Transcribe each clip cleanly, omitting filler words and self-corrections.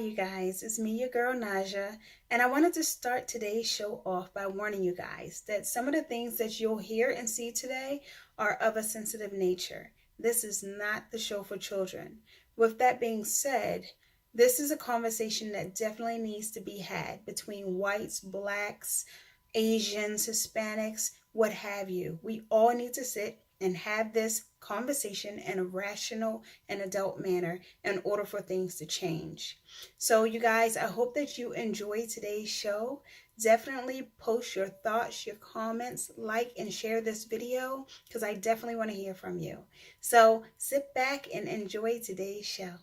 you guys. It's me, your girl Naja, and I wanted to start today's show off by warning you guys that some of the things that you'll hear and see today are of a sensitive nature. This is not the show for children. With that being said, this is a conversation that definitely needs to be had between whites, blacks, Asians, Hispanics, what have you. We all need to sit and have this conversation in a rational and adult manner in order for things to change. So, you guys, I hope that you enjoy today's show. Definitely post your thoughts, your comments, like and share this video because I definitely want to hear from you. So, sit back and enjoy today's show.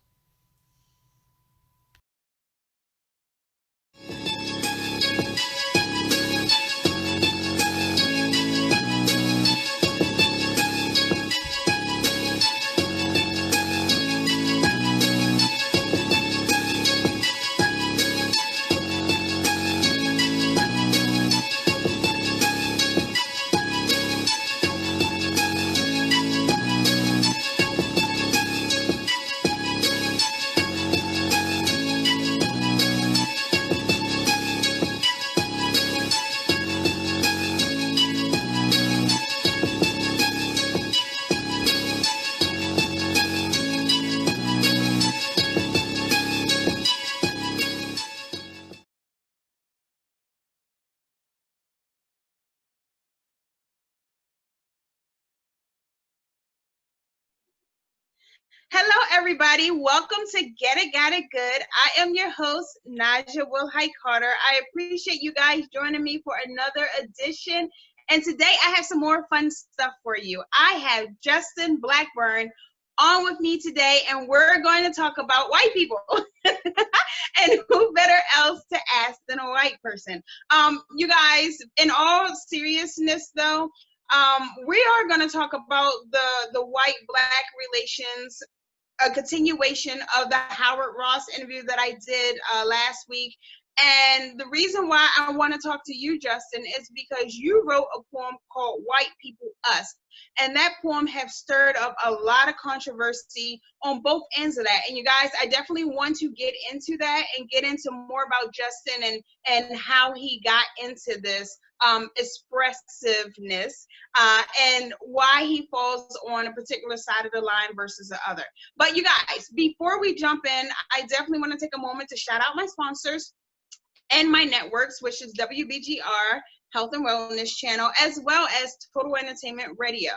Hello, everybody. Welcome to Get It, Got It Good. I am your host, Nysia Wilhite Carter. I appreciate you guys joining me for another edition. And today I have some more fun stuff for you. I have Justin Blackburn on with me today, and we're going to talk about white people. And who better else to ask than a white person? You guys, in all seriousness, though, we are going to talk about the white-black relations, a continuation of the Howard Ross interview that I did last week. And the reason why I want to talk to you, Justin, is because you wrote a poem called White People Us. And that poem has stirred up a lot of controversy on both ends of that. And you guys, I definitely want to get into that and get into more about Justin and how he got into this expressiveness and why he falls on a particular side of the line versus the other. But you guys, before we jump in, I definitely want to take a moment to shout out my sponsors and my networks, which is WBGR, Health and Wellness Channel, as well as Total Entertainment Radio.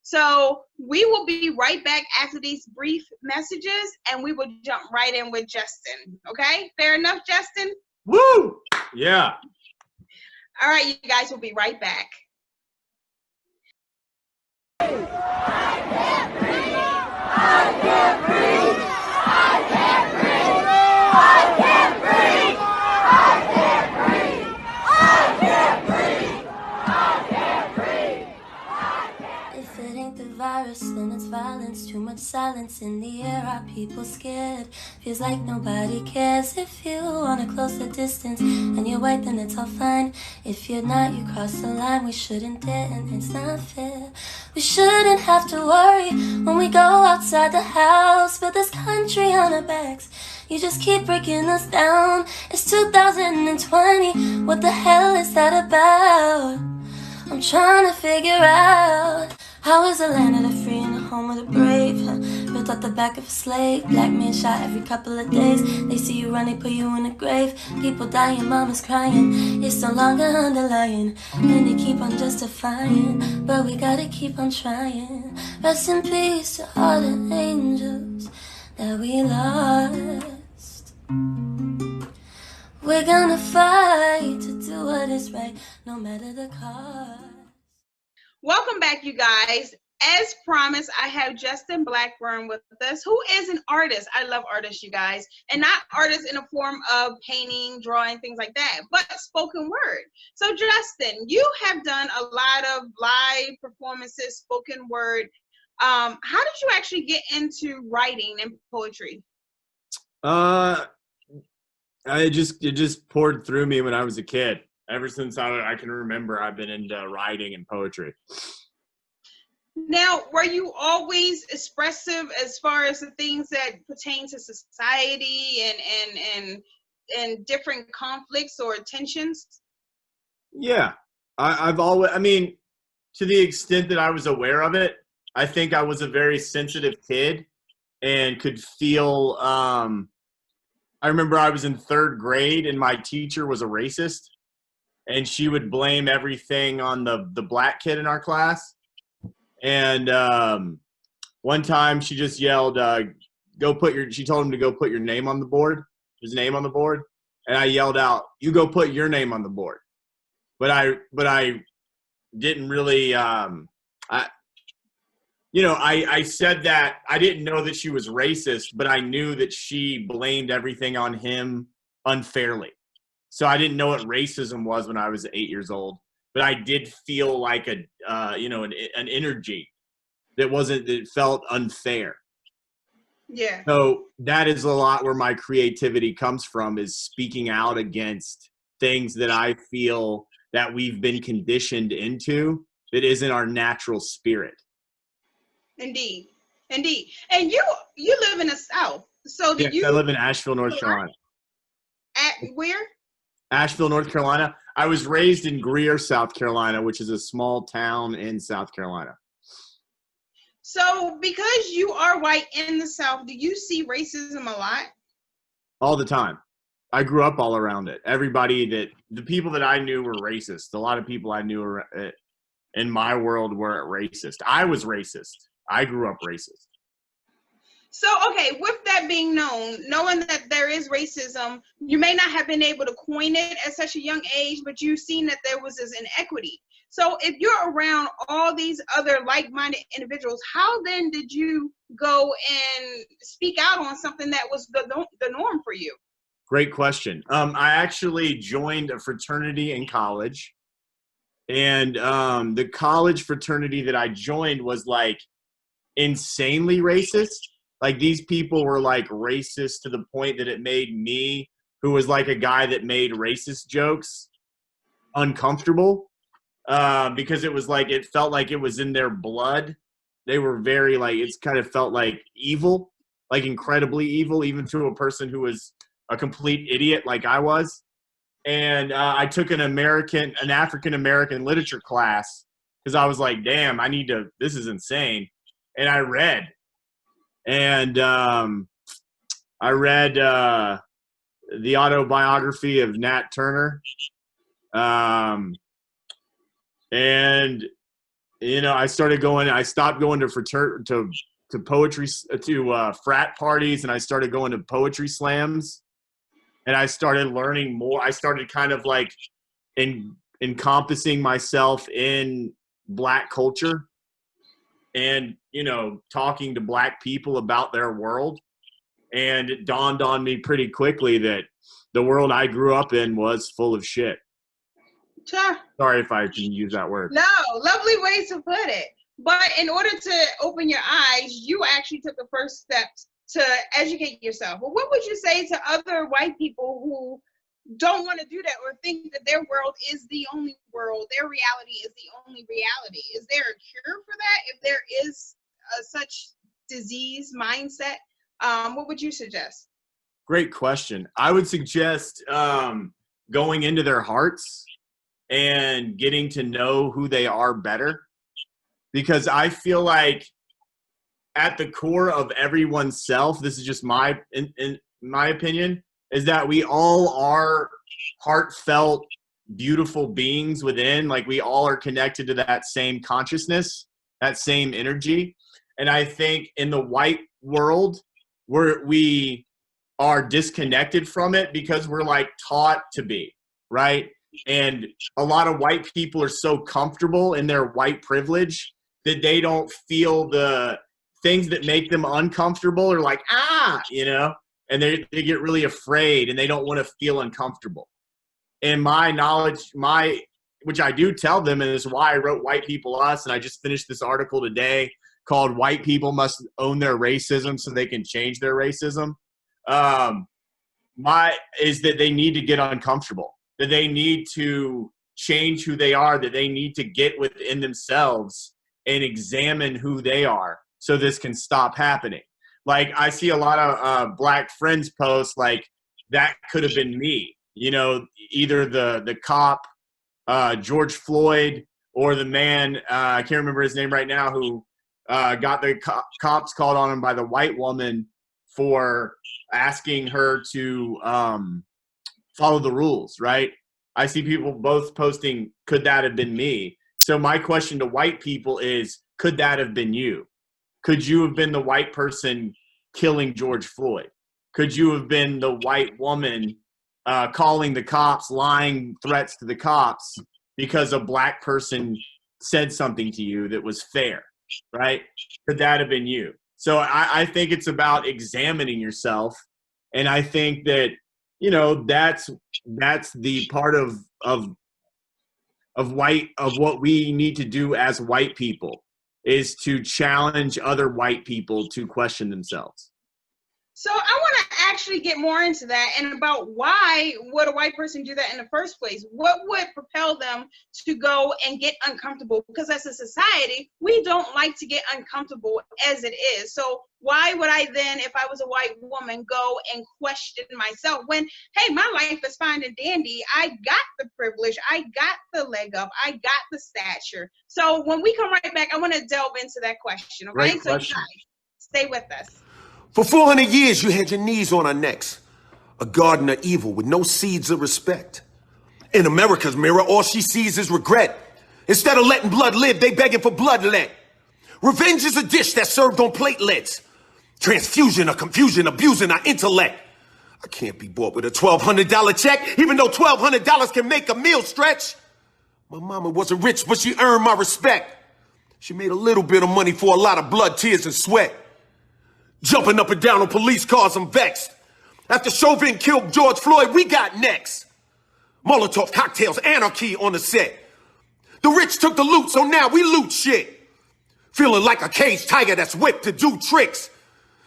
So we will be right back after these brief messages, and we will jump right in with Justin. Okay? Fair enough, Justin? Woo! Yeah. All right, you guys, we'll be right back. I can't breathe. I can't breathe. I can't breathe. I can't breathe. I can't breathe. I can't breathe. I can't breathe. I can't breathe. If it ain't the virus, then it's violence. Too much silence in the air. Are people scared? Feels like nobody cares. If you wanna close the distance and you're white, then it's all fine. If you're not, you cross the line. We shouldn't dare, and it's not fair. We shouldn't have to worry when we go outside the house. Build this country on our backs. You just keep breaking us down. It's 2020. What the hell is that about? I'm trying to figure out. How is a land of the free and a home of the brave? Built off the back of a slave. Black man shot every couple of days. They see you run, they put you in a grave. People dying, mama's crying. It's no longer underlying, and they keep on justifying, but we gotta keep on trying. Rest in peace to all the angels that we lost. We're gonna fight to do what is right, no matter the cost. Welcome back, you guys. As promised, I have Justin Blackburn with us, who is an artist. I love artists, you guys, and not artists in the form of painting, drawing, things like that, but spoken word. So, Justin, you have done a lot of live performances, spoken word. How did you actually get into writing and poetry? It just poured through me when I was a kid. Ever since I can remember, I've been into writing and poetry. Now, were you always expressive as far as the things that pertain to society and different conflicts or tensions? Yeah. I've always, I mean, to the extent that I was aware of it, I think I was a very sensitive kid and could feel, I remember I was in third grade and my teacher was a racist, and she would blame everything on the black kid in our class. And one time she just yelled, she told him to go put your name on the board, his name on the board. And I yelled out, "You go put your name on the board." But I didn't really, I said that I didn't know that she was racist, but I knew that she blamed everything on him unfairly. So I didn't know what racism was when I was 8 years old, but I did feel like an energy that felt unfair. Yeah. So that is a lot where my creativity comes from, is speaking out against things that I feel that we've been conditioned into that isn't our natural spirit. Indeed. Indeed. And you live in the South. So did Yes, you I live in Asheville, North Carolina. at where? Asheville, North Carolina. I was raised in Greer, South Carolina, which is a small town in South Carolina. So because you are white in the South, do you see racism a lot? All the time. I grew up all around it. The people that I knew were racist. A lot of people I knew in my world were racist. I was racist. I grew up racist. So, okay, with that being knowing that there is racism, you may not have been able to coin it at such a young age, but you've seen that there was this inequity. So if you're around all these other like-minded individuals, how then did you go and speak out on something that was the norm for you? Great question. I actually joined a fraternity in college, and the college fraternity that I joined was like insanely racist. Like, these people were like racist to the point that it made me, who was like a guy that made racist jokes, uncomfortable, because it felt like it was in their blood. They were very it's kind of felt like evil, like incredibly evil, even to a person who was a complete idiot like I was. And I took an African-American literature class because I was like, damn, this is insane. And I read. And I read the autobiography of Nat Turner. And, I stopped going to poetry, to frat parties, and I started going to poetry slams. And I started learning more. I started kind of like encompassing myself in Black culture and, talking to Black people about their world. And it dawned on me pretty quickly that the world I grew up in was full of shit. Sure. Sorry if I can use that word. No, lovely way to put it. But in order to open your eyes, you actually took the first steps to educate yourself. Well, what would you say to other white people who don't want to do that or think that their world is the only world, their reality is the only reality? Is there a cure for that? If there is such disease mindset, what would you suggest? Great question. I would suggest going into their hearts and getting to know who they are better, because I feel like at the core of everyone's self, this is just in my opinion, is that we all are heartfelt, beautiful beings within. Like, we all are connected to that same consciousness, that same energy. And I think in the white world, we are disconnected from it because we're like taught to be, right? And a lot of white people are so comfortable in their white privilege that they don't feel the things that make them uncomfortable, or like, and they get really afraid and they don't want to feel uncomfortable. And my knowledge, which I do tell them, and this is why I wrote White People Us, and I just finished this article today called White People Must Own Their Racism So They Can Change Their Racism, is that they need to get uncomfortable, that they need to change who they are, that they need to get within themselves and examine who they are so this can stop happening. Like, I see a lot of black friends post like, that could have been me, you know, either the cop, George Floyd, or the man, I can't remember his name right now, who got the cops called on him by the white woman for asking her to follow the rules, right? I see people both posting, could that have been me? So my question to white people is, could that have been you? Could you have been the white person killing George Floyd? Could you have been the white woman calling the cops, lying threats to the cops because a black person said something to you that was fair, right? Could that have been you? So I think it's about examining yourself. And I think that, you know, that's the part of what we need to do as white people, is to challenge other white people to question themselves. So I want to actually get more into that and about why would a white person do that in the first place? What would propel them to go and get uncomfortable? Because as a society, we don't like to get uncomfortable as it is. So why would I then, if I was a white woman, go and question myself when, hey, my life is fine and dandy. I got the privilege. I got the leg up. I got the stature. So when we come right back, I want to delve into that question. Okay, Great question. So guys, stay with us. For 400 years, you had your knees on our necks. A garden of evil with no seeds of respect. In America's mirror, all she sees is regret. Instead of letting blood live, they begging for bloodlet. Revenge is a dish that's served on platelets. Transfusion of confusion, abusing our intellect. I can't be bought with a $1,200 check, even though $1,200 can make a meal stretch. My mama wasn't rich, but she earned my respect. She made a little bit of money for a lot of blood, tears, and sweat. Jumping up and down on police cars, I'm vexed. After Chauvin killed George Floyd, we got next. Molotov cocktails, anarchy on the set. The rich took the loot, so now we loot shit. Feeling like a caged tiger that's whipped to do tricks.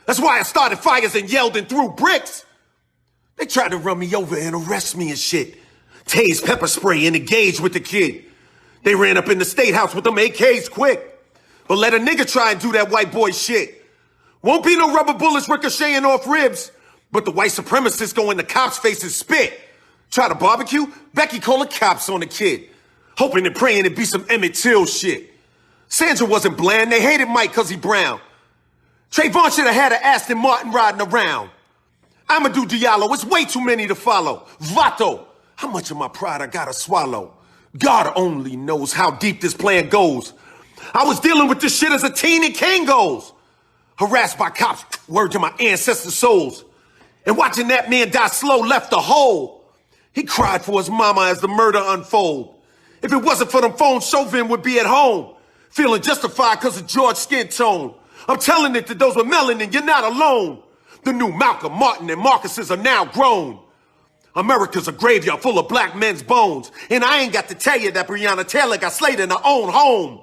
That's why I started fires and yelled and threw bricks. They tried to run me over and arrest me and shit. Tase pepper spray and engage with the kid. They ran up in the state house with them AKs quick. But let a nigga try and do that white boy shit. Won't be no rubber bullets ricocheting off ribs, but the white supremacists go in the cops' faces spit. Try to barbecue, Becky call the cops on the kid. Hoping and praying it'd be some Emmett Till shit. Sandra wasn't bland, they hated Mike cause he brown. Trayvon should have had an Aston Martin riding around. Amadou Diallo, it's way too many to follow. Vato, how much of my pride I gotta swallow? God only knows how deep this plan goes. I was dealing with this shit as a teen in Kangos. Harassed by cops, word to my ancestors' souls. And watching that man die slow left a hole. He cried for his mama as the murder unfold. If it wasn't for them phones, Chauvin would be at home. Feeling justified because of George's skin tone. I'm telling it to those with melanin, you're not alone. The new Malcolm, Martin, and Marcuses are now grown. America's a graveyard full of black men's bones. And I ain't got to tell you that Breonna Taylor got slayed in her own home.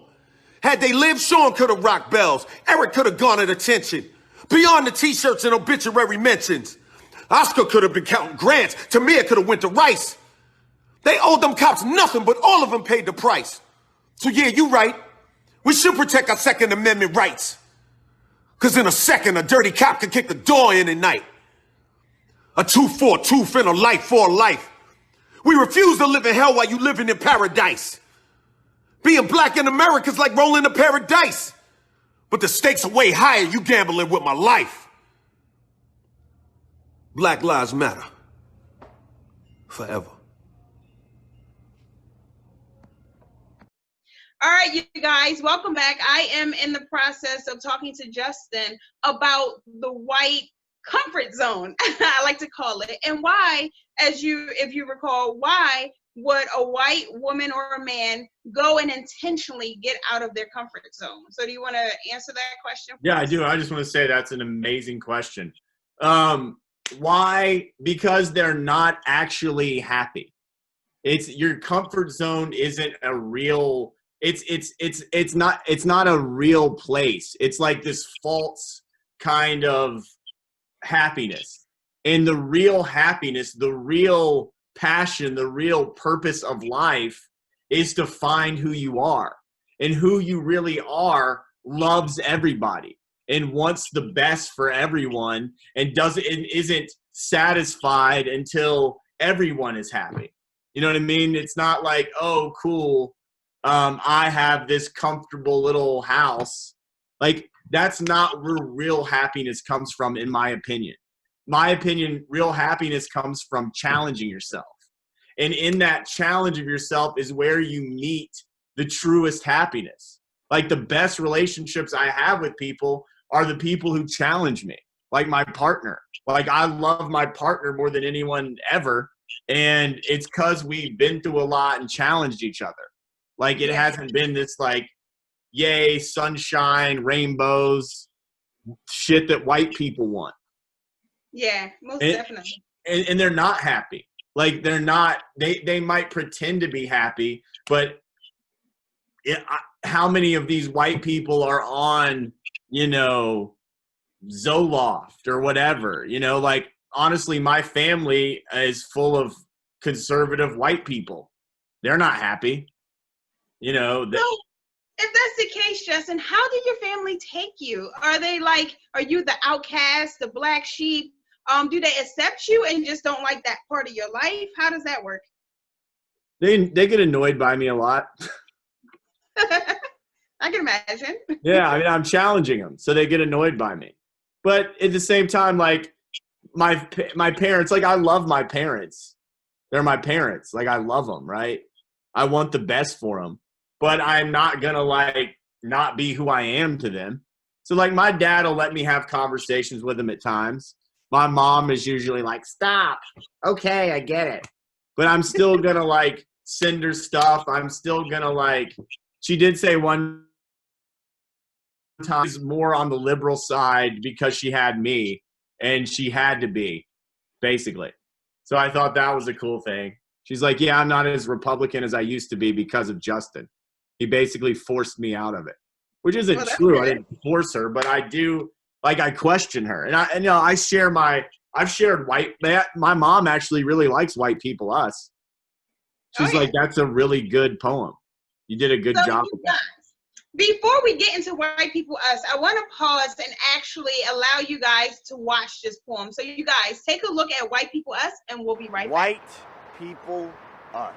Had they lived, Sean could have rocked bells. Eric could have garnered attention. Beyond the t-shirts and obituary mentions. Oscar could have been counting grants. Tamir could have went to Rice. They owed them cops nothing, but all of them paid the price. So yeah, you right. We should protect our Second Amendment rights. Cause in a second, a dirty cop could kick the door in at night. A tooth for a tooth and a life for a life. We refuse to live in hell while you living in paradise. Being black in America is like rolling a pair of dice. But the stakes are way higher, you gambling with my life. Black lives matter. Forever. All right, you guys, welcome back. I am in the process of talking to Justin about the white comfort zone, I like to call it, and why, if you recall, why would a white woman or a man go and intentionally get out of their comfort zone? So do you want to answer that question? Yeah, I do. I just want to say that's an amazing question. Why? Because they're not actually happy. It's your comfort zone isn't a real, it's not a real place. It's like this false kind of happiness. And the real happiness, the real passion, the real purpose of life is to find who you are. and who you really are loves everybody and wants the best for everyone and isn't satisfied until everyone is happy. You know what I mean? It's not like, oh, cool, I have this comfortable little house. Like, that's not where real happiness comes from, in my opinion. My opinion, real happiness comes from challenging yourself. And in that challenge of yourself is where you meet the truest happiness. Like, the best relationships I have with people are the people who challenge me, like my partner. Like, I love my partner more than anyone ever. And it's because we've been through a lot and challenged each other. Like, it hasn't been this, like, yay, sunshine, rainbows, shit that white people want. Yeah, most definitely. And they're not happy. Like, they're not, they might pretend to be happy, but how many of these white people are on, you know, Zoloft or whatever, you know, like, honestly, my family is full of conservative white people. They're not happy, you know. So, if that's the case, Justin, how did your family take you? Are they like, are you the outcast, the black sheep? Do they accept you and just don't like that part of your life? How does that work? They get annoyed by me a lot. I can imagine. Yeah, I mean, I'm challenging them, so they get annoyed by me. But at the same time, like, my parents, like, I love my parents. They're my parents. Like, I love them, right? I want the best for them. But I'm not going to, like, not be who I am to them. So, like, my dad will let me have conversations with them at times. My mom is usually like, stop. Okay, I get it. But I'm still going to, like, send her stuff. I'm still going to, like, she did say one time, more on the liberal side because she had me. And she had to be, basically. So I thought that was a cool thing. She's like, yeah, I'm not as Republican as I used to be because of Justin. He basically forced me out of it, which isn't true. I didn't force her, but I do, like, I question her. And you know, I've shared my mom actually really likes White People Us. She's like, that's a really good poem. You did a good job with that. Before we get into White People Us, I want to pause and actually allow you guys to watch this poem. So you guys, take a look at White People Us, and we'll be right back. White people us,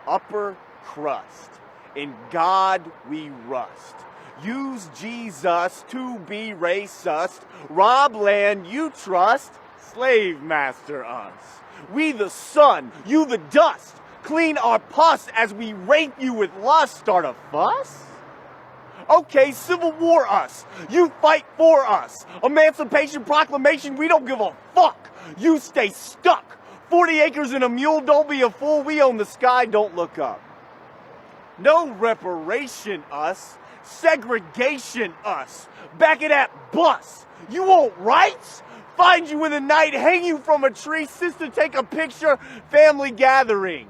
upper crust, in God we rust. Use Jesus to be racist, rob land you trust, slave master us. We the sun, you the dust, clean our pus as we rape you with lust, start a fuss? Okay, Civil War us. You fight for us. Emancipation Proclamation, we don't give a fuck. You stay stuck. 40 acres and a mule, don't be a fool. We own the sky, don't look up. No reparation us. Segregation us. Back of that bus. You want rights? Find you in the night, hang you from a tree. Sister, take a picture. Family gathering.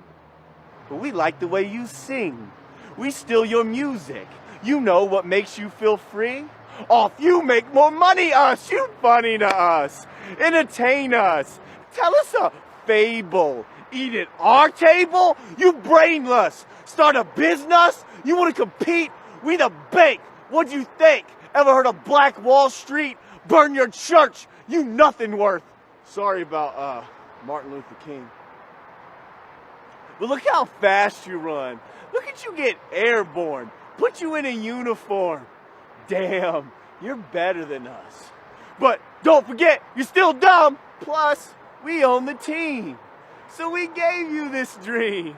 But we like the way you sing. We steal your music. You know what makes you feel free? Off you make more money us. You funny to us. Entertain us. Tell us a fable. Eat at our table? You brainless. Start a business? You want to compete? We the bank. What'd you think? Ever heard of Black Wall Street? Burn your church. You nothing worth. Sorry about Martin Luther King. But look how fast you run. Look at you get airborne. Put you in a uniform. Damn, you're better than us. But don't forget, you're still dumb. Plus, we own the team. So we gave you this dream.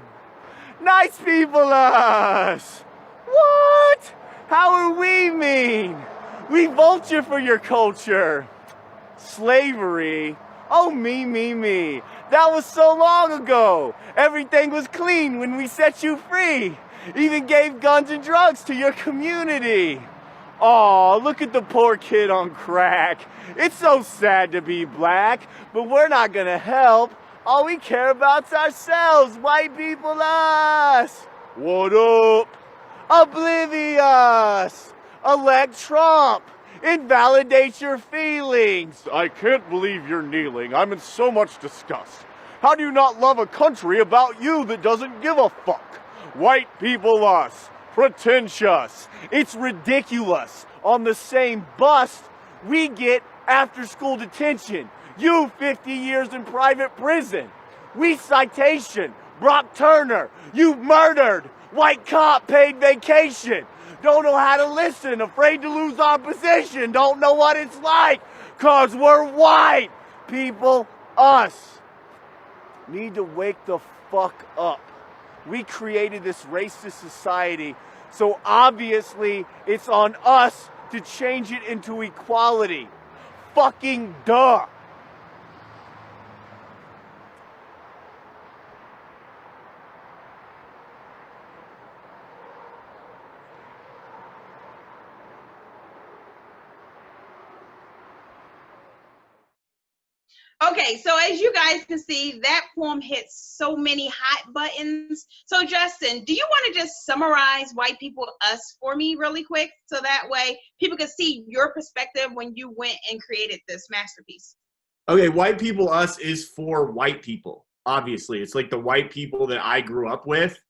Nice people us. What? How are we mean? We vulture for your culture. Slavery. Oh, me. That was so long ago. Everything was clean when we set you free. Even gave guns and drugs to your community. Aw, look at the poor kid on crack. It's so sad to be black, but we're not gonna help. All we care about's ourselves, white people us. What up? Oblivious. Elect Trump. Invalidate your feelings. I can't believe you're kneeling. I'm in so much disgust. How do you not love a country about you that doesn't give a fuck? White people us. pretentious. It's ridiculous. On the same bust, we get after-school detention. You 50 years in private prison. We citation. Brock Turner. You murdered. White cop paid vacation. Don't know how to listen. Afraid to lose our position. Don't know what it's like. 'Cause we're white. People, us, need to wake the fuck up. We created this racist society, so obviously it's on us to change it into equality. Fucking duh. Okay, so as you guys can see, that poem hits so many hot buttons. So Justin, do you want to just summarize White People Us for me really quick, so that way people can see your perspective when you went and created this masterpiece? Okay, White People Us is for white people, obviously. It's like the white people that I grew up with.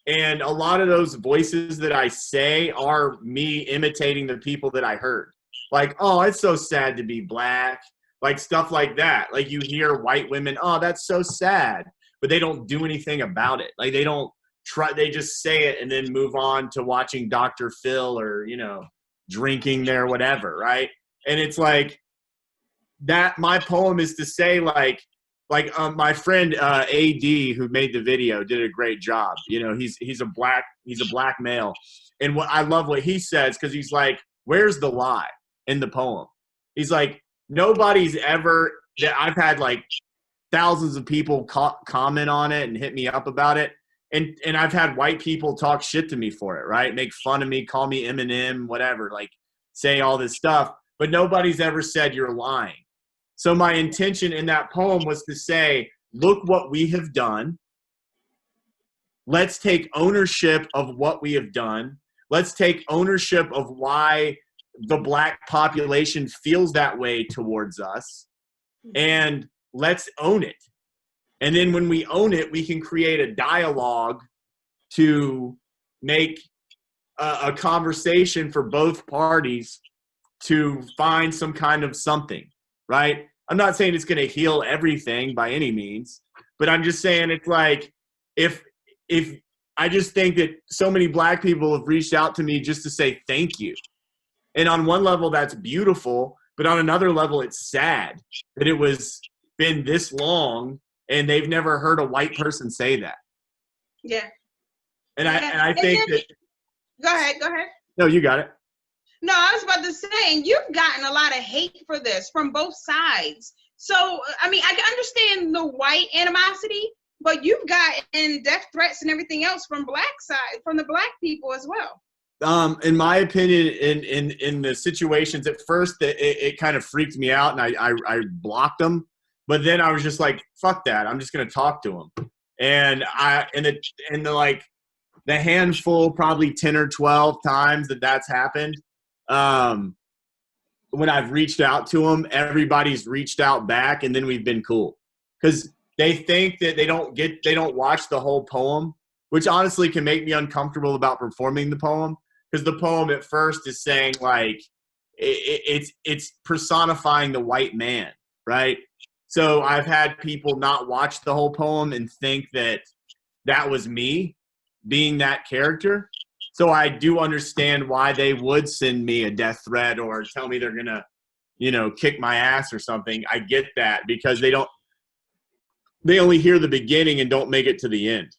And a lot of those voices that I say are me imitating the people that I heard. Like, oh, it's so sad to be black. Like stuff like that. Like you hear white women, oh, that's so sad. But they don't do anything about it. Like they don't try, they just say it and then move on to watching Dr. Phil or, you know, drinking their whatever, right? And it's like that my poem is to say like my friend AD who made the video did a great job. You know, he's a black male. And what I love what he says, because he's like, where's the lie in the poem? He's like, nobody's ever, that I've had like thousands of people comment on it and hit me up about it. And I've had white people talk shit to me for it, right? Make fun of me, call me Eminem, whatever, like say all this stuff. But nobody's ever said you're lying. So my intention in that poem was to say, look what we have done. Let's take ownership of what we have done. Let's take ownership of why the black population feels that way towards us, and let's own it. And then when we own it, we can create a dialogue to make a conversation for both parties to find some kind of something, right? I'm not saying it's going to heal everything by any means, but I'm just saying it's like if I just think that so many black people have reached out to me just to say thank you. And on one level, that's beautiful, but on another level, it's sad that it was been this long and they've never heard a white person say that. Yeah. And I think that. Go ahead. No, you got it. No, I was about to say, you've gotten a lot of hate for this from both sides. So, I mean, I can understand the white animosity, but you've gotten death threats and everything else from the black people as well. In my opinion, in the situations at first, it kind of freaked me out, and I blocked them. But then I was just like, "Fuck that! I'm just gonna talk to them." And the handful, probably 10 or 12 times that's happened. When I've reached out to them, everybody's reached out back, and then we've been cool because they think that they don't watch the whole poem, which honestly can make me uncomfortable about performing the poem. Because the poem at first is saying like it's personifying the white man, right? So I've had people not watch the whole poem and think that was me being that character. So I do understand why they would send me a death threat or tell me they're gonna, you know, kick my ass or something. I get that because they only hear the beginning and don't make it to the end.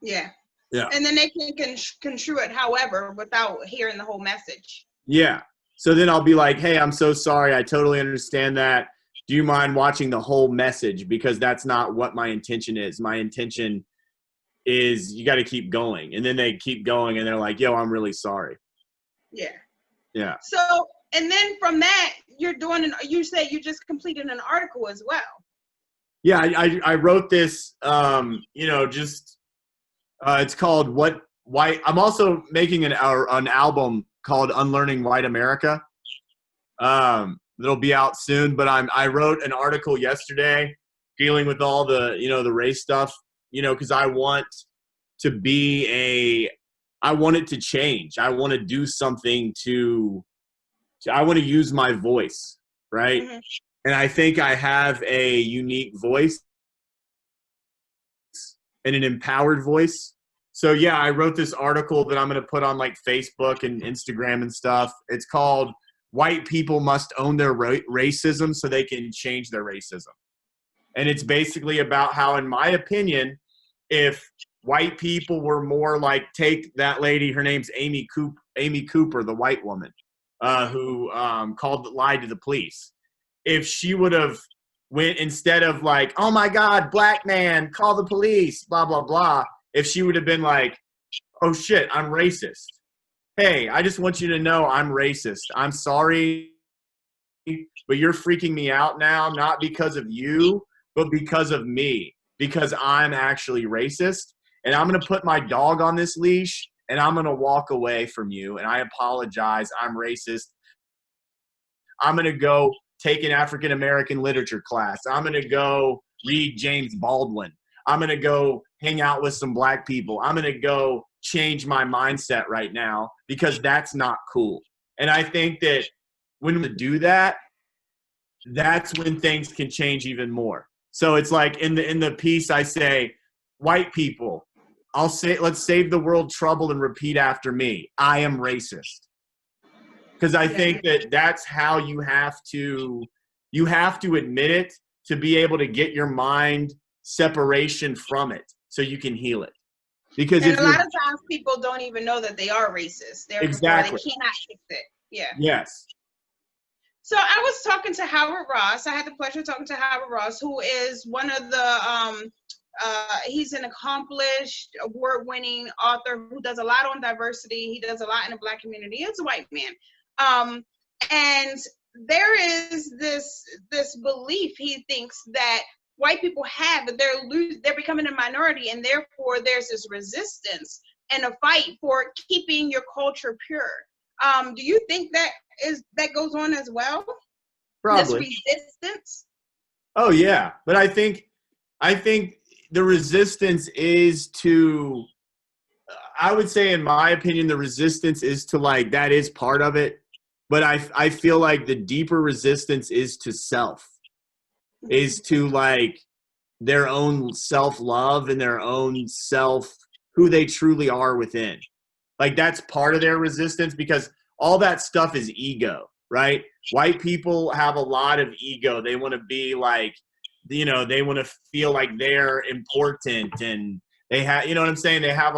Yeah. Yeah. And then they can construe it however without hearing the whole message. Yeah. So then I'll be like, hey, I'm so sorry. I totally understand that. Do you mind watching the whole message? Because that's not what my intention is. My intention is you got to keep going. And then they keep going and they're like, yo, I'm really sorry. Yeah. Yeah. So, and then from that, you said you just completed an article as well. Yeah. I wrote this, it's called White. I'm also making an album called Unlearning White America. That'll be out soon, but I wrote an article yesterday dealing with all the, the race stuff, because I want I want it to change. I want to do something I want to use my voice, right? Mm-hmm. And I think I have a unique voice and an empowered voice. So yeah, I wrote this article that I'm going to put on like Facebook and Instagram and stuff. It's called "White People Must Own Their Racism So They Can Change Their Racism." And it's basically about how, in my opinion, if white people were more like, take that lady, her name's Amy Cooper, the white woman who lied to the police. If she would have went, instead of like, oh my God, black man, call the police, blah, blah, blah. If she would have been like, oh shit, I'm racist. Hey, I just want you to know I'm racist. I'm sorry, but you're freaking me out now, not because of you, but because of me, because I'm actually racist. And I'm going to put my dog on this leash and I'm going to walk away from you. And I apologize. I'm racist. I'm going to go take an African-American literature class. I'm going to go read James Baldwin. I'm going to go hang out with some black people. I'm going to go change my mindset right now because that's not cool. And I think that when we do that, that's when things can change even more. So it's like in the piece I say, white people, let's save the world trouble and repeat after me. I am racist. Because I think that that's how you have to admit it to be able to get your mind separation from it so you can heal it. Because and a lot of times people don't even know that they are racist. Exactly. They cannot fix it. Yeah. Yes. So I was talking to Howard Ross. I had the pleasure of talking to Howard Ross, who is one of the he's an accomplished, award-winning author who does a lot on diversity. He does a lot in the Black community. He's a white man. And there is this belief he thinks that white people have that they're becoming a minority, and therefore there's this resistance and a fight for keeping your culture pure. Do you think that goes on as well? Probably. This resistance? Oh yeah, but I think the resistance is to, I would say in my opinion, the resistance is to like, that is part of it. But I feel like the deeper resistance is to self, is to like their own self-love and their own who they truly are within. Like that's part of their resistance, because all that stuff is ego, right? White people have a lot of ego. They want to be like, they want to feel like they're important, and they have, you know what I'm saying? They have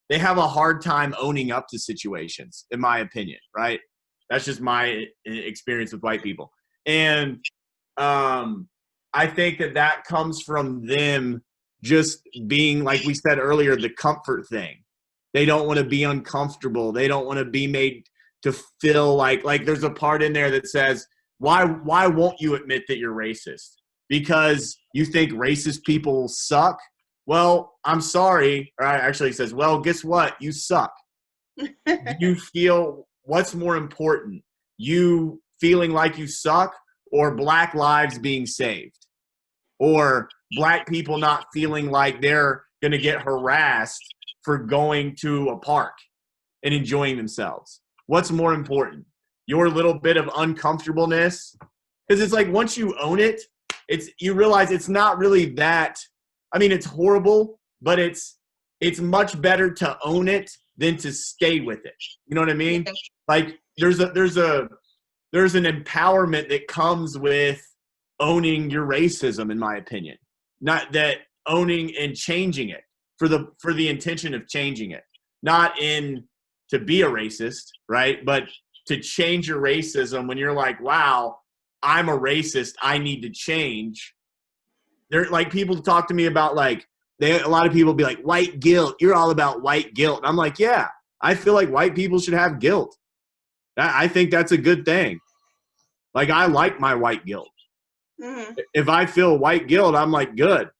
they have a hard time owning up to situations, in my opinion, right? That's just my experience with white people. And I think that comes from them just being, like we said earlier, the comfort thing. They don't want to be uncomfortable. They don't want to be made to feel like there's a part in there that says, why won't you admit that you're racist? Because you think racist people suck? Well, I'm sorry. Or actually it says, well, guess what? You suck. You feel, what's more important? You feeling like you suck, or black lives being saved? Or black people not feeling like they're going to get harassed for going to a park and enjoying themselves? What's more important? Your little bit of uncomfortableness? Because it's like, once you own it, you realize it's not really that. I mean, it's horrible, but it's much better to own it than to stay with it. You know what I mean? Like there's an empowerment that comes with owning your racism, in my opinion. Not that owning and changing it for the intention of changing it, not to be a racist, right? But to change your racism when you're like, wow, I'm a racist, I need to change. They're like, people talk to me about like, a lot of people be like, white guilt, you're all about white guilt. And I'm like, yeah, I feel like white people should have guilt. I think that's a good thing. Like, I like my white guilt. Mm-hmm. If I feel white guilt, I'm like, good.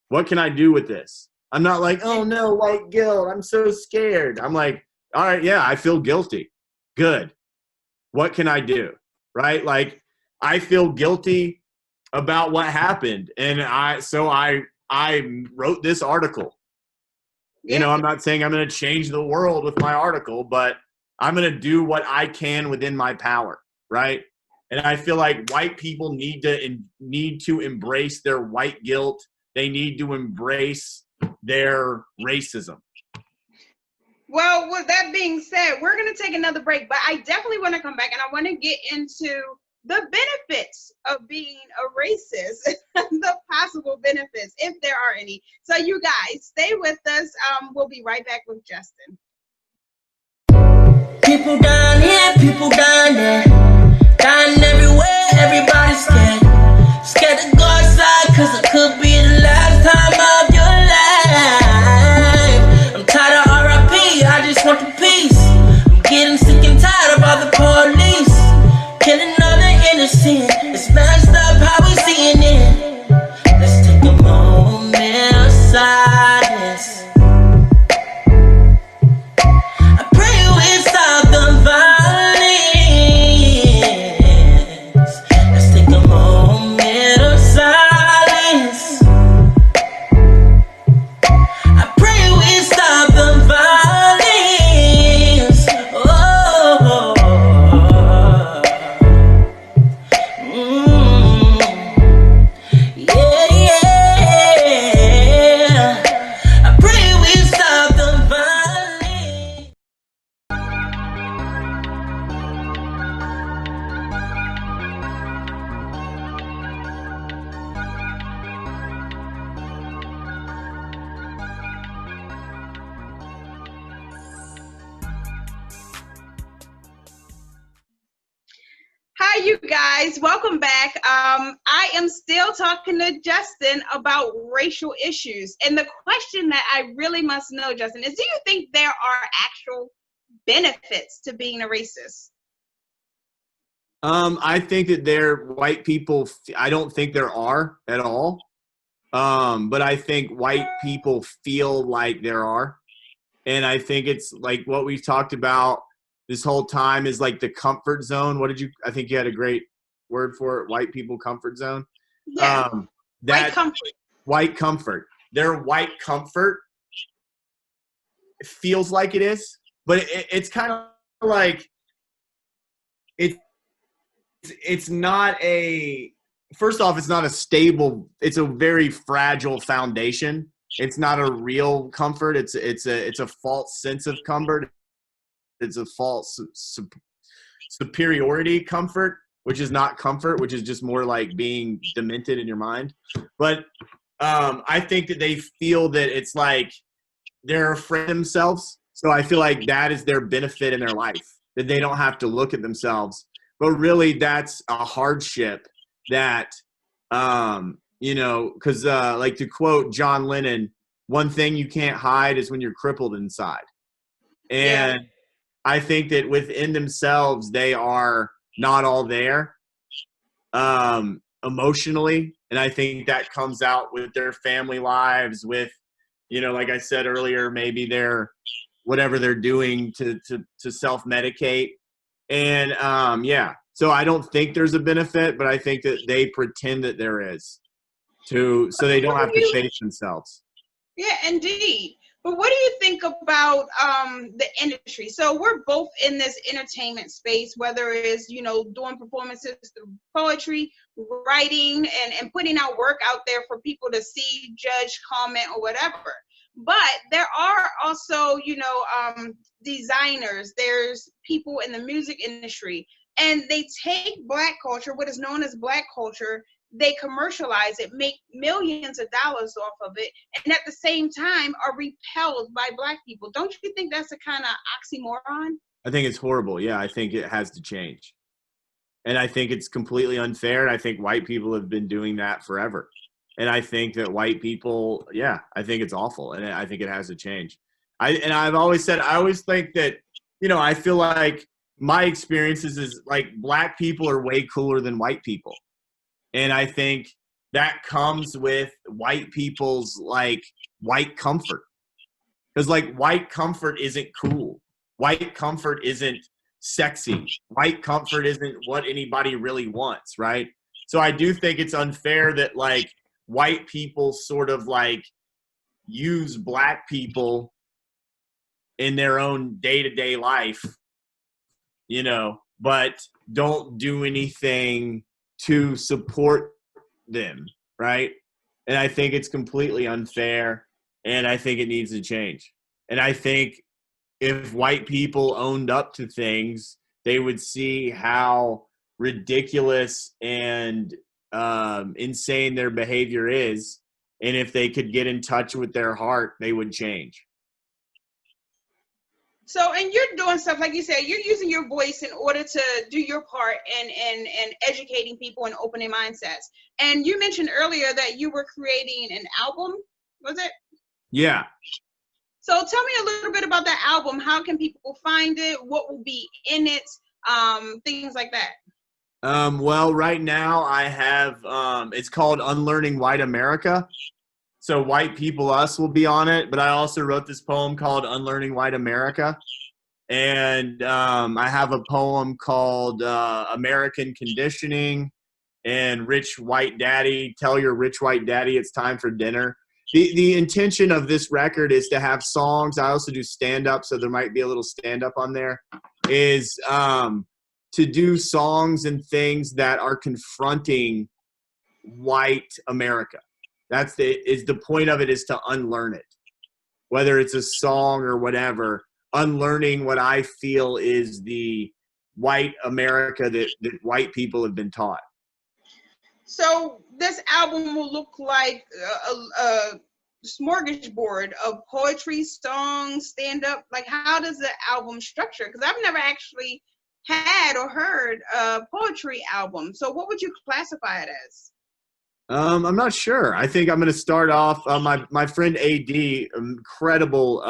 What can I do with this? I'm not like, oh no, white guilt, I'm so scared. I'm like, all right, yeah, I feel guilty. Good. What can I do? Right? Like, I feel guilty about what happened. And I wrote this article. You know, I'm not saying I'm going to change the world with my article, but I'm going to do what I can within my power, right? And I feel like white people need to embrace their white guilt. They need to embrace their racism. Well, with that being said, we're going to take another break, but I definitely want to come back and I want to get into the benefits of being a racist, the possible benefits, if there are any. So you guys, stay with us. We'll be right back with Justin. People down here, people down there, dying everywhere, everybody's scared. Scared to go outside, cause it could be the last time of your life. I'm tired of RIP, I just want the peace. I'm getting sick and tired of all the police killing all the innocent. It's messed up how we seeing it. Let's take a moment of silence. I pray we stop the violence. Let's take a moment of silence. I pray we stop the violence. Oh. I pray we stop the violence. Hi, you guys. Welcome back. I am still talking to Justin about racial issues. And the question that I really must know, Justin, is do you think there are actual benefits to being a racist? I think that white people, I don't think there are at all. But I think white people feel like there are. And I think it's like what we've talked about this whole time is like the comfort zone. I think you had a great word for it, white people comfort zone. Yeah. White comfort. White comfort. Their white comfort feels like it is, but it's kind of like it's not a, first off, it's not a stable, it's a very fragile foundation. It's not a real comfort. It's a false sense of comfort. It's a false superiority comfort, which is not comfort, which is just more like being demented in your mind. But I think that they feel that it's like they're afraid of themselves. So I feel like that is their benefit in their life, that they don't have to look at themselves. But really, that's a hardship that, you know, because like to quote John Lennon, one thing you can't hide is when you're crippled inside. And I think that within themselves, they are not all there emotionally. And I think that comes out with their family lives, with, you know, like I said earlier, maybe they're whatever they're doing to self-medicate. And so I don't think there's a benefit, but I think that they pretend that there is so they don't have to face themselves. Yeah, indeed. But what do you think about the industry? So we're both in this entertainment space, whether it's, you know, doing performances, poetry, writing, and putting our work out there for people to see, judge, comment, or whatever. But there are also, you know, designers, there's people in the music industry, and they take Black culture, what is known as Black culture, they commercialize it, make millions of dollars off of it, and at the same time are repelled by Black people. Don't you think that's a kind of oxymoron? I think it's horrible. Yeah, I think it has to change. And I think it's completely unfair. And I think white people have been doing that forever. And I think that white people, I think it's awful. And I think it has to change. I've always said, I always think that, you know, I feel like my experiences is like Black people are way cooler than white people. And I think that comes with white people's like white comfort. Because like white comfort isn't cool. White comfort isn't sexy. White comfort isn't what anybody really wants, right? So I do think it's unfair that like white people sort of like use Black people in their own day-to-day life, you know, but don't do anything to support them, right? And I think it's completely unfair, and I think it needs to change. And I think if white people owned up to things, they would see how ridiculous and insane their behavior is. And if they could get in touch with their heart, they would change. So, and you're doing stuff, like you said, you're using your voice in order to do your part in educating people and opening mindsets. And you mentioned earlier that you were creating an album, was it? Yeah. So tell me a little bit about that album. How can people find it? What will be in it? Things like that. Well, right now I have, it's called Unlearning White America. So White People Us will be on it, but I also wrote this poem called Unlearning White America. And I have a poem called American Conditioning and Rich White Daddy, Tell Your Rich White Daddy It's Time for Dinner. The intention of this record is to have songs. I also do stand-up, so there might be a little stand-up on there, is to do songs and things that are confronting white America. The point of it is to unlearn it, whether it's a song or whatever, unlearning what I feel is the white America that white people have been taught. So this album will look like a smorgasbord of poetry, songs, stand-up. Like, how does the album structure? Because I've never actually had or heard a poetry album. So what would you classify it as? I'm not sure. I think I'm going to start off. My friend AD, incredible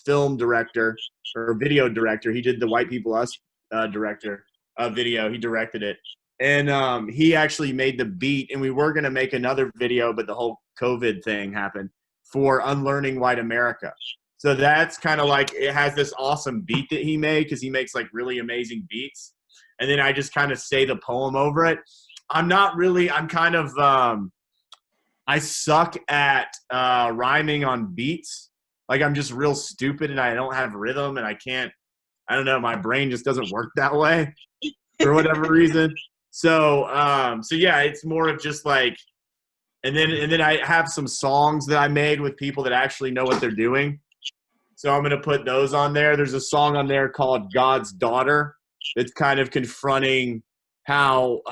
film director or video director. He did the White People Us video. He directed it, and he actually made the beat. And we were going to make another video, but the whole COVID thing happened for Unlearning White America. So that's kind of like, it has this awesome beat that he made because he makes like really amazing beats, and then I just kind of say the poem over it. I'm kind of, I suck at rhyming on beats. Like, I'm just real stupid and I don't have rhythm and I don't know, my brain just doesn't work that way for whatever reason. So yeah, it's more of just like, and then I have some songs that I made with people that actually know what they're doing. So I'm going to put those on there. There's a song on there called God's Daughter that's kind of confronting how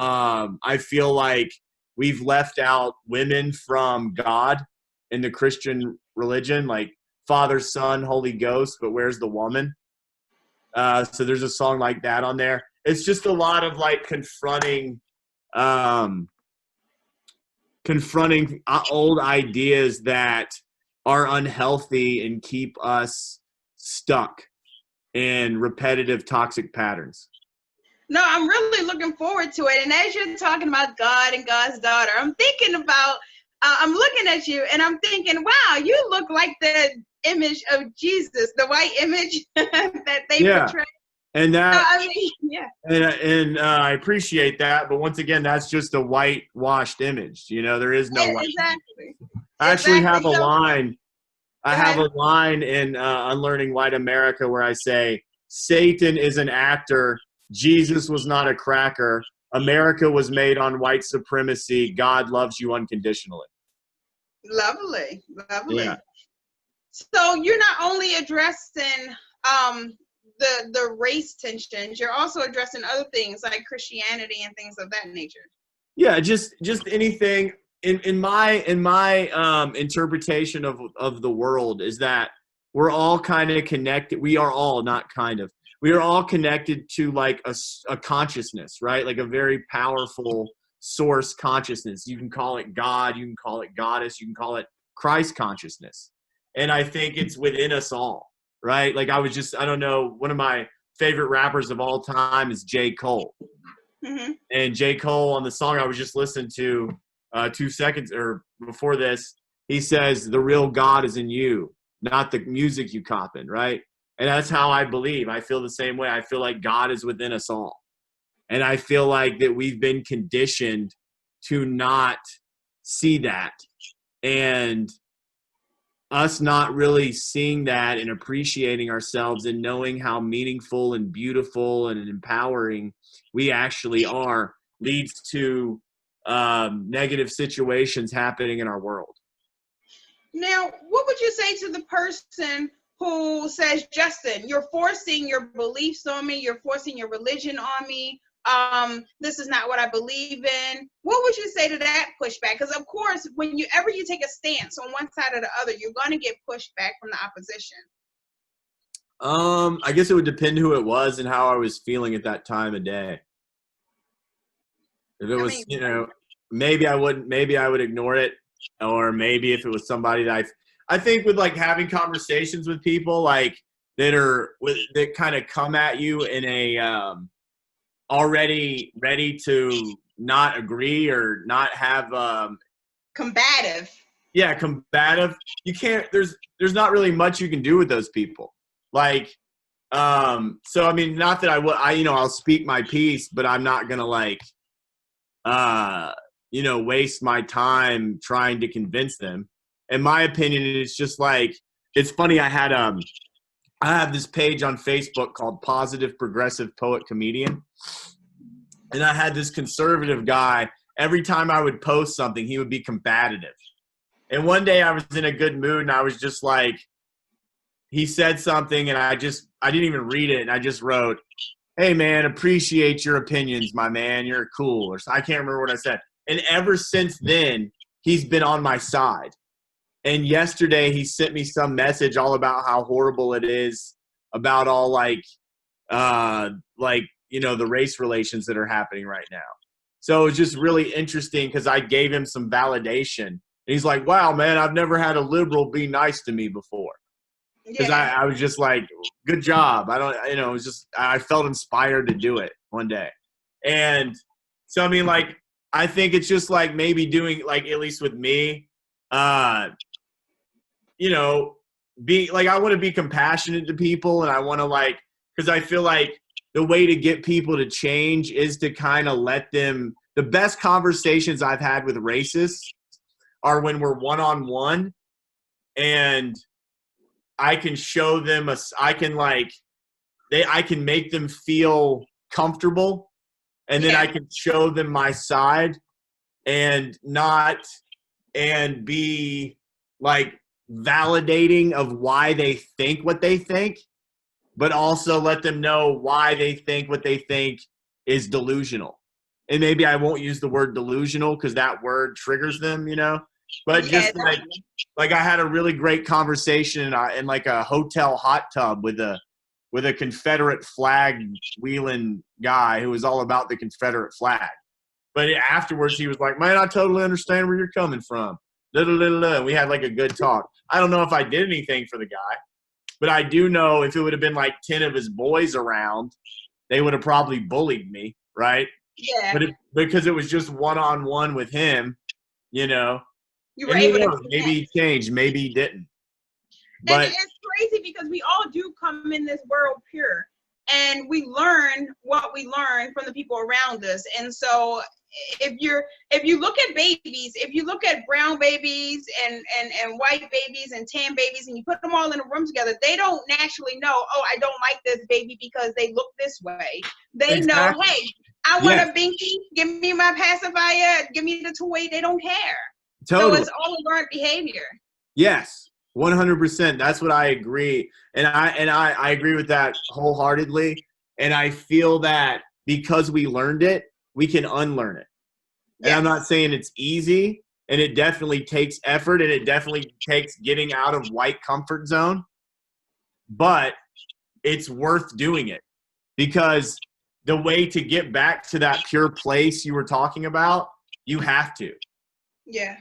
I feel like we've left out women from God in the Christian religion, like Father, Son, Holy Ghost, but where's the woman? So there's a song like that on there. It's just a lot of like confronting old ideas that are unhealthy and keep us stuck in repetitive toxic patterns. No, I'm really looking forward to it. And as you're talking about God and God's daughter, I'm thinking about, I'm looking at you and I'm thinking, wow, you look like the image of Jesus, the white image that they portray. And that, yeah. And I appreciate that. But once again, that's just a whitewashed image. You know, there is no white. Exactly. I actually have a line. I have a line in Unlearning White America where I say, Satan is an actor. Jesus was not a cracker. America was made on white supremacy. God loves you unconditionally. Lovely. Yeah. So you're not only addressing the race tensions, you're also addressing other things like Christianity and things of that nature. Yeah, just anything in my interpretation of the world is that we're all kind of connected. We are all, not kind of. We are all connected to like a consciousness, right? Like a very powerful source consciousness. You can call it God, you can call it goddess, you can call it Christ consciousness. And I think it's within us all, right? Like I don't know, one of my favorite rappers of all time is J. Cole. Mm-hmm. And J. Cole, on the song I was just listening to 2 seconds or before this, he says, the real God is in you, not the music you copying, right? And that's how I believe. I feel the same way. I feel like God is within us all. And I feel like that we've been conditioned to not see that. And us not really seeing that and appreciating ourselves and knowing how meaningful and beautiful and empowering we actually are leads to negative situations happening in our world. Now, what would you say to the person who says, Justin, you're forcing your beliefs on me, you're forcing your religion on me, this is not what I believe in? What would you say to that pushback? Because of course, whenever you take a stance on one side or the other, you're going to get pushback from the opposition. I guess it would depend who it was and how I was feeling at that time of day. If it was, maybe I would ignore it. Or maybe if it was somebody that I think with like having conversations with people like that kind of come at you in a already ready to not agree or not have combative. Yeah, combative. You can't. There's not really much you can do with those people. Like, so I mean, not that I'll speak my piece, but I'm not gonna like waste my time trying to convince them. In my opinion, it's just like, it's funny. I have this page on Facebook called Positive Progressive Poet Comedian. And I had this conservative guy, every time I would post something, he would be combative. And one day I was in a good mood and I was just like, he said something and I didn't even read it. And I just wrote, "Hey man, appreciate your opinions, my man. You're cool." Or I can't remember what I said. And ever since then, he's been on my side. And yesterday he sent me some message all about how horrible it is about all the race relations that are happening right now. So it's just really interesting because I gave him some validation. And he's like, "Wow, man, I've never had a liberal be nice to me before." Because I was just like, "Good job." It was just, I felt inspired to do it one day. And so, I mean, like, I think it's just like maybe doing, like, at least with me, be like, I want to be compassionate to people, and I want to because I feel like the way to get people to change is to kind of let them, the best conversations I've had with racists are when we're one-on-one and I can show them I can make them feel comfortable, and then I can show them my side and be like validating of why they think what they think, but also let them know why they think what they think is delusional. And maybe I won't use the word delusional because that word triggers them, but just like I had a really great conversation in like a hotel hot tub with a Confederate flag wheeling guy who was all about the Confederate flag. But afterwards he was like, "Man, I totally understand where you're coming from." And we had like a good talk. I don't know if I did anything for the guy, but I do know if it would have been like 10 of his boys around, they would have probably bullied me, right? Yeah. But because it was just one-on-one with him, you were able to maybe he changed, maybe he didn't. But and it's crazy because we all do come in this world pure, and we learn what we learn from the people around us. And so if you look at babies, if you look at brown babies and white babies and tan babies, and you put them all in a room together, they don't naturally know, "Oh, I don't like this baby because they look this way." They know, "Hey, I want a binky, give me my pacifier, give me the toy." They don't care. Totally. So it's all learned behavior. Yes, 100%. That's what I agree. And I agree with that wholeheartedly. And I feel that because we learned it, we can unlearn it. Yes. And I'm not saying it's easy, and it definitely takes effort, and it definitely takes getting out of white comfort zone, but it's worth doing it, because the way to get back to that pure place you were talking about, you have to. Yeah,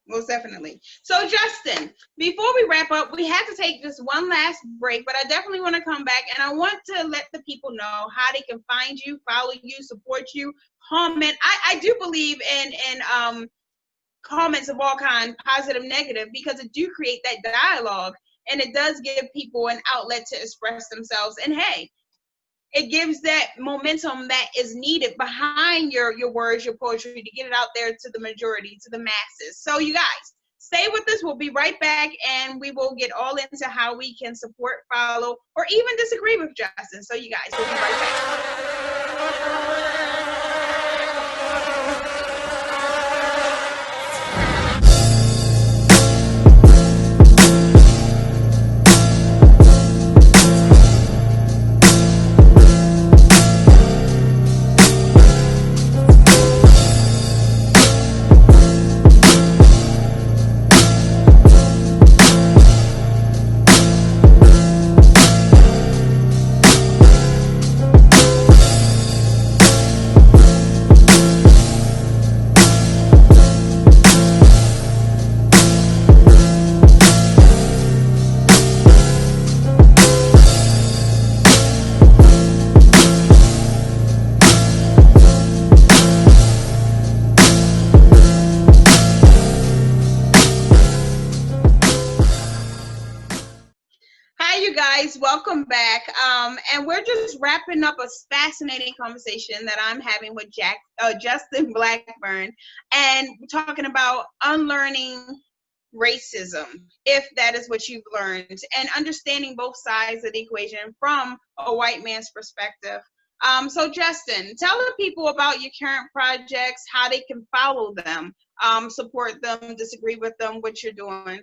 most definitely. So Justin, before we wrap up, we have to take just one last break, but I definitely want to come back, and I want to let the people know how they can find you, follow you, support you, comment. I do believe in comments of all kinds, positive, negative, because it do create that dialogue, and it does give people an outlet to express themselves. And hey, it gives that momentum that is needed behind your words, your poetry, to get it out there to the majority, to the masses. So you guys, stay with us. We'll be right back, and we will get all into how we can support, follow, or even disagree with Justin. So you guys, we'll be right back. Hi, you guys. Welcome back. And we're just wrapping up a fascinating conversation that I'm having with Justin Blackburn, and we're talking about unlearning racism, if that is what you've learned, and understanding both sides of the equation from a white man's perspective. So, Justin, tell the people about your current projects, how they can follow them, support them, disagree with them, what you're doing.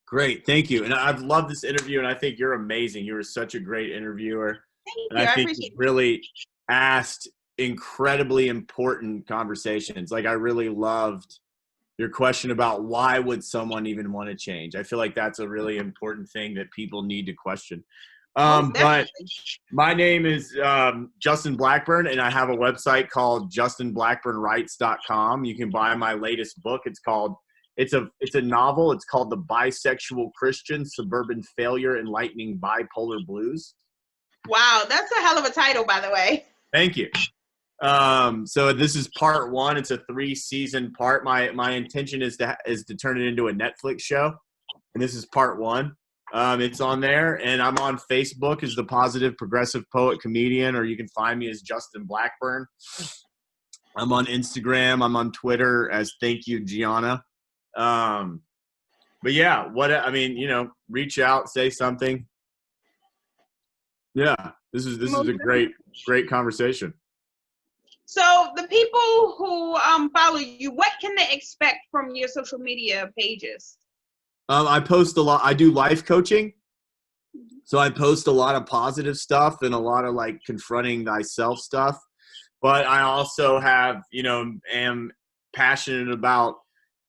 Great, thank you. And I've loved this interview, and I think you're amazing. You were such a great interviewer. Thank And you. I I think appreciate you really asked incredibly important conversations. Like, I really loved your question about why would someone even want to change. I feel like that's a really important thing that people need to question. But my name is Justin Blackburn, and I have a website called justinblackburnwrites.com. You can buy my latest book. It's a novel. It's called The Bisexual Christian: Suburban Failure Enlightening Bipolar Blues. Wow, that's a hell of a title, by the way. Thank you. So this is part one. It's a 3-season part. My intention is to turn it into a Netflix show, and this is part one. It's on there, and I'm on Facebook as the Positive Progressive Poet Comedian, or you can find me as Justin Blackburn. I'm on Instagram. I'm on Twitter as Thank You Gianna. But yeah, reach out, say something. Yeah, this is a great conversation. So the people who follow you, what can they expect from your social media pages? I post a lot. I do life coaching, so I post a lot of positive stuff and a lot of like confronting thyself stuff. But I also am passionate about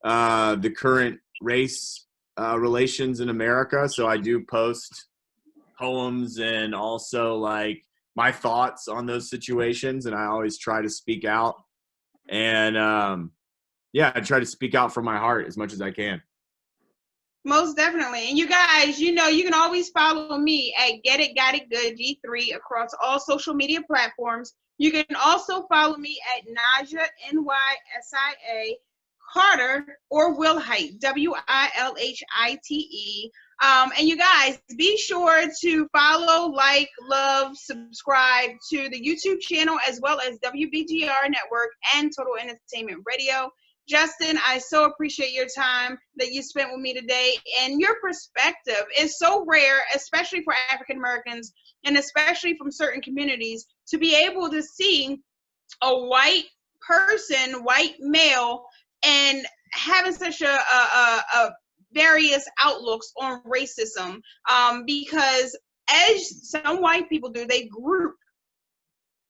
the current race relations in America. So I do post poems and also like my thoughts on those situations, and I always try to speak out. And I try to speak out from my heart as much as I can. Most definitely. And you guys, you can always follow me at Get It Got It Good G3 across all social media platforms. You can also follow me at Nysia, Nysia Carter, or Wilhite, Wilhite. And you guys, be sure to follow, like, love, subscribe to the YouTube channel, as well as WBGR Network and Total Entertainment Radio. Justin, I so appreciate your time that you spent with me today, and your perspective is so rare, especially for African Americans and especially from certain communities, to be able to see a white person, white male, and having such a various outlooks on racism, because as some white people do, they group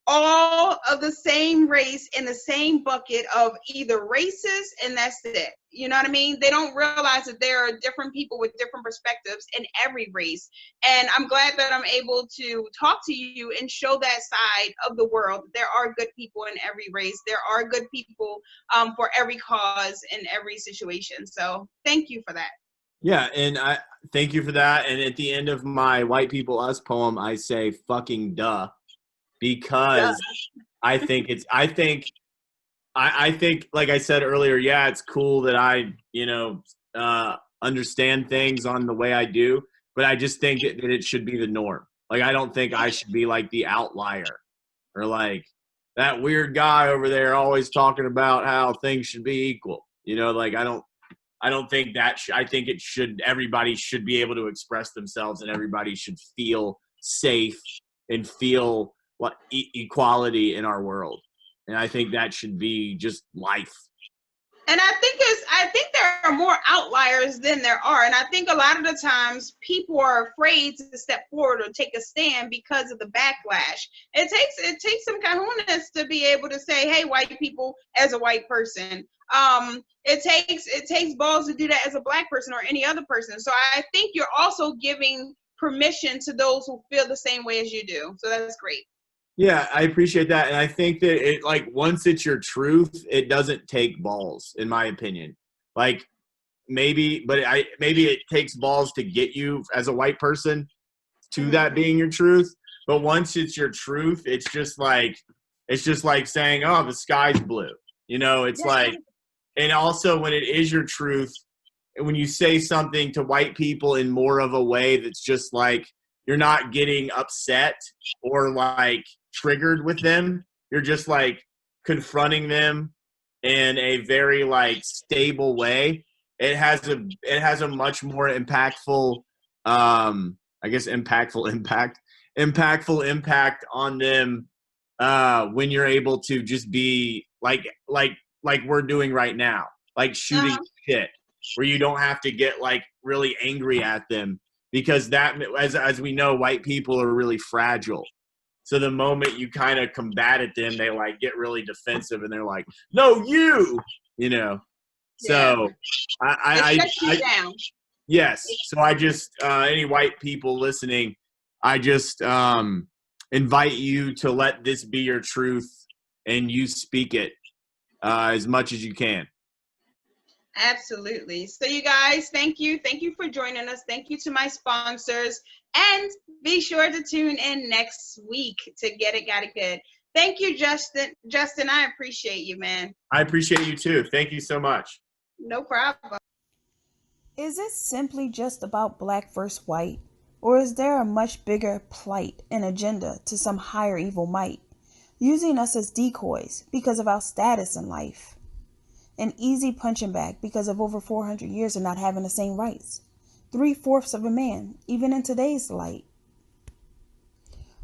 all of the same race in the same bucket of either racist, and that's it. You know what I mean? They don't realize that there are different people with different perspectives in every race. And I'm glad that I'm able to talk to you and show that side of the world. There are good people in every race. There are good people for every cause in every situation. So thank you for that. Yeah, and I thank you for that. And at the end of my White People Us poem, I say fucking duh. Because I think like I said earlier, yeah, it's cool that I understand things on the way I do, but I just think that it should be the norm. Like, I don't think I should be like the outlier, or like that weird guy over there always talking about how things should be equal. Like, I I don't think that I think it should, everybody should be able to express themselves, and everybody should feel safe and feel what equality in our world. And I think that should be just life. And I think there are more outliers than there are. And I think a lot of the times people are afraid to step forward or take a stand because of the backlash. It takes some kahunas to be able to say, hey, white people, as a white person. It takes balls to do that as a Black person or any other person. So I think you're also giving permission to those who feel the same way as you do. So that's great. Yeah, I appreciate that. And I think that it, like, once it's your truth, it doesn't take balls, in my opinion. Like, maybe it takes balls to get you as a white person to that being your truth. But once it's your truth, it's just like saying, oh, the sky's blue. You know, it's like, and also when it is your truth, when you say something to white people in more of a way that's just like, you're not getting upset or like triggered with them. You're just like confronting them in a very like stable way. It has a much more impactful, impactful impact on them when you're able to just be like we're doing right now, like shooting shit, where you don't have to get like really angry at them, because that, as we know, white people are really fragile. So the moment you kind of combat at them, they like get really defensive and they're like, no, you know. So I shut you down. Yes. So I just, any white people listening, I just invite you to let this be your truth and you speak it as much as you can. Absolutely. So you guys, thank you. Thank you for joining us. Thank you to my sponsors. And be sure to tune in next week to Get It, Got It Good. Thank you, Justin. Justin, I appreciate you, man. I appreciate you too. Thank you so much. No problem. Is it simply just about Black versus white? Or is there a much bigger plight and agenda to some higher evil might, using us as decoys because of our status in life? An easy punching bag because of over 400 years of not having the same rights. 3/4 of a man, even in today's light.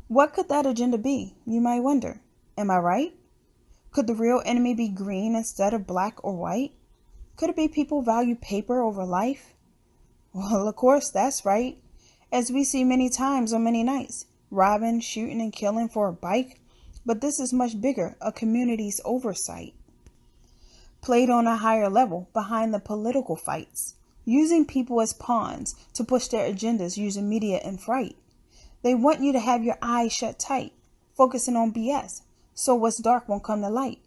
What could that agenda be, you might wonder? Am I right? Could the real enemy be green instead of black or white? Could it be people value paper over life? Well, of course, that's right. As we see many times on many nights, robbing, shooting, and killing for a bike. But this is much bigger, a community's oversight. Played on a higher level behind the political fights, using people as pawns to push their agendas using media and fright. They want you to have your eyes shut tight, focusing on BS, so what's dark won't come to light.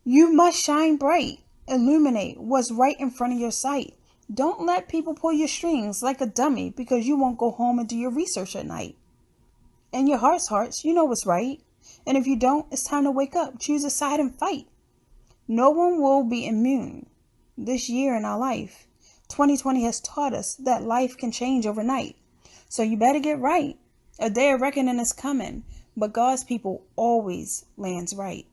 You must shine bright, illuminate what's right in front of your sight. Don't let people pull your strings like a dummy because you won't go home and do your research at night. In your hearts, you know what's right. And if you don't, it's time to wake up, choose a side and fight. No one will be immune. This year in our life, 2020 has taught us that life can change overnight. So you better get right. A day of reckoning is coming, but God's people always lands right.